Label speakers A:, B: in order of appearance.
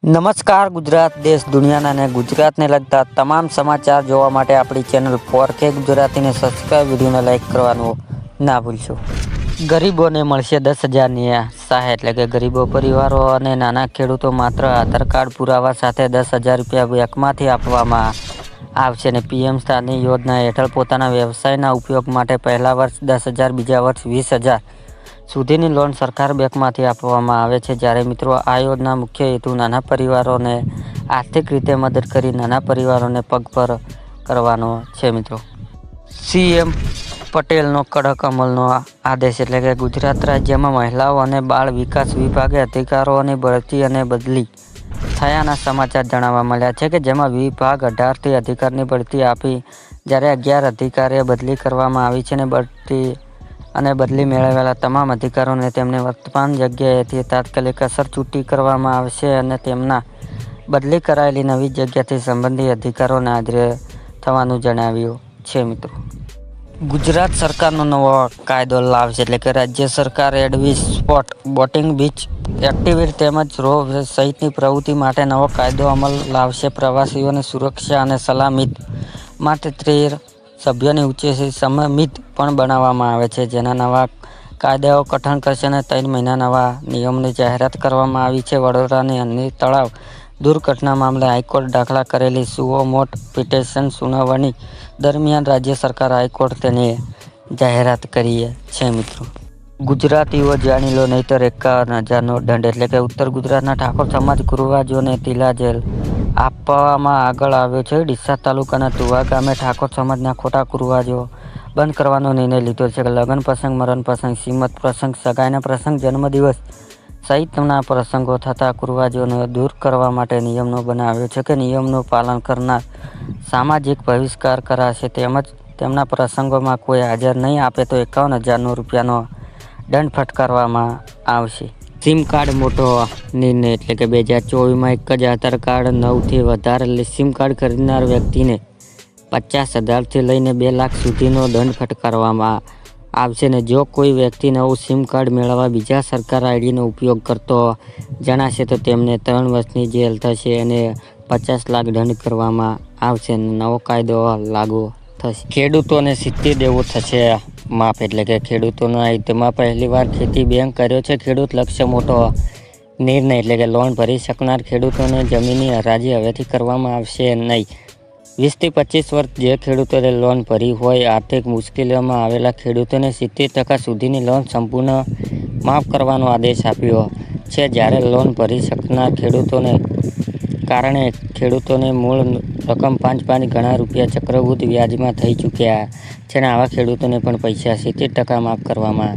A: નમસ્કાર ગુજરાત દેશ દુનિયાના અને ગુજરાતને લગતા તમામ સમાચાર જોવા માટે આપણી ચેનલ 4K ગુજરાતીને સબસ્ક્રાઇબ, વિડીયોને લાઇક કરવાનું ના ભૂલશો. ગરીબોને મળશે 10,000ની સહાય. એટલે કે ગરીબો પરિવારો અને નાના ખેડૂતો માત્ર આધાર કાર્ડ પુરાવા સાથે 10,000 રૂપિયા બેંકમાંથી આપવામાં આવશે અને પીએમ સ્થાનિક યોજના હેઠળ પોતાના વ્યવસાયના ઉપયોગ માટે પહેલા વર્ષ 10,000, બીજા વર્ષ 20,000 સુધીની લોન સરકાર બેંકમાંથી આપવામાં આવે છે. જ્યારે મિત્રો આ યોજના મુખ્ય હેતુ નાના પરિવારોને આર્થિક રીતે મદદ કરી નાના પરિવારોને પગભર કરવાનો છે. મિત્રો સીએમ પટેલનો કડક અમલનો આદેશ. એટલે કે ગુજરાત રાજ્યમાં મહિલાઓ અને બાળ વિકાસ વિભાગે અધિકારીઓની બઢતી અને બદલી થયાના સમાચાર જાણવા મળ્યા છે કે જેમાં વિભાગ 18થી અધિકારીની બઢતી આપી જ્યારે 11 અધિકારીએ બદલી કરવામાં આવી છે અને બદલી મેળવેલા તમામ અધિકારીઓને તેમની વર્તમાન જગ્યાએથી તાત્કાલિક અસર છૂટી કરવામાં આવશે અને તેમના બદલી કરાયેલી નવી જગ્યાથી સંબંધિત અધિકારીઓને હાજર થવાનું જણાવ્યું છે. મિત્રો ગુજરાત સરકારનો નવો કાયદો લાવશે. એટલે કે રાજ્ય સરકાર એડવી સ્પોટ બોટિંગ, બીચ એક્ટિવિટી તેમજ રો સહિતની પ્રવૃત્તિ માટે નવો કાયદો અમલ લાવશે. પ્રવાસીઓની સુરક્ષા અને સલામતી માટે 13 સભ્યોની ઉચ્ચ સમિતિ પણ બનાવવામાં આવે છે, જેના નવા કાયદાઓ કઠણ કરશે અને 3 મહિના નવા નિયમોની જાહેરાત કરવામાં આવી છે. વડોદરાની અન્ય તળાવ દુર્ઘટના મામલે હાઈકોર્ટે દાખલ કરેલી સુઓ મોટો પિટિશન સુનાવણી દરમિયાન રાજ્ય સરકાર હાઈકોર્ટે તેની જાહેરાત કરી છે. મિત્રો ગુજરાતીઓ જાણી લો નહીંતર 51,000નો દંડ. એટલે કે ઉત્તર ગુજરાતના ઠાકોર સમાજ કુરુવાજોને તિલા જેલ આપવામાં આગળ આવ્યો છે. ડીસા તાલુકાના તુવા ગામે ઠાકોર સમાજના ખોટા કુરુવાજો બંધ કરવાનો નિર્ણય લીધો છે. લગ્ન પ્રસંગ, મરણ પ્રસંગ, શ્રીમત પ્રસંગ, સગાઈના પ્રસંગ, જન્મદિવસ સહિતના પ્રસંગો થતા કુરુવાજોને દૂર કરવા માટે નિયમનો બનાવ્યો છે કે નિયમનું પાલન કરનાર સામાજિક બહિષ્કાર કરાશે તેમજ તેમના પ્રસંગોમાં કોઈ હાજર નહીં આપે તો 51,000 રૂપિયાનો દંડ ફટકારવામાં આવશે. સિમ કાર્ડ મોટો નિર્ણય. એટલે કે 2024માં એક જ આધાર કાર્ડ 9થી વધારે સિમ કાર્ડ ખરીદનાર વ્યક્તિને 50,000થી લઈને 2 લાખ સુધીનો દંડ ફટકારવામાં આવશે અને જો કોઈ વ્યક્તિ નવું સિમ કાર્ડ મેળવવા બીજા સરકાર આઈડીનો ઉપયોગ કરતો જણાશે તો તેમને 3 વર્ષની જેલ થશે અને 50 લાખ દંડ કરવામાં આવશે અને નવો કાયદો લાગુ થશે. ખેડૂતોને સીધી દેવું થશે માફ. એટલે કે ખેડૂતોના હિતમાં પહેલીવાર ખેતી બેંક કર્યો છે ખેડૂત લક્ષ્ય મોટો નિર્ણય. એટલે કે લોન ભરી શકનાર ખેડૂતોને જમીનની હરાજી હવેથી કરવામાં આવશે નહીં. 20થી 25 વર્ષ જે ખેડૂતોએ લોન ભરી હોય આર્થિક મુશ્કેલીઓમાં આવેલા ખેડૂતોને 70% સુધીની લોન સંપૂર્ણ માફ કરવાનો આદેશ આપ્યો છે. જ્યારે લોન ભરી શકનાર ખેડૂતોને કારણે ખેડૂતોને મૂળ રકમ 5 ગણા રૂપિયા ચક્રવૃદ્ધ વ્યાજમાં થઈ ચૂક્યા છે અને આવા ખેડૂતોને પણ પૈસા 70% માફ કરવામાં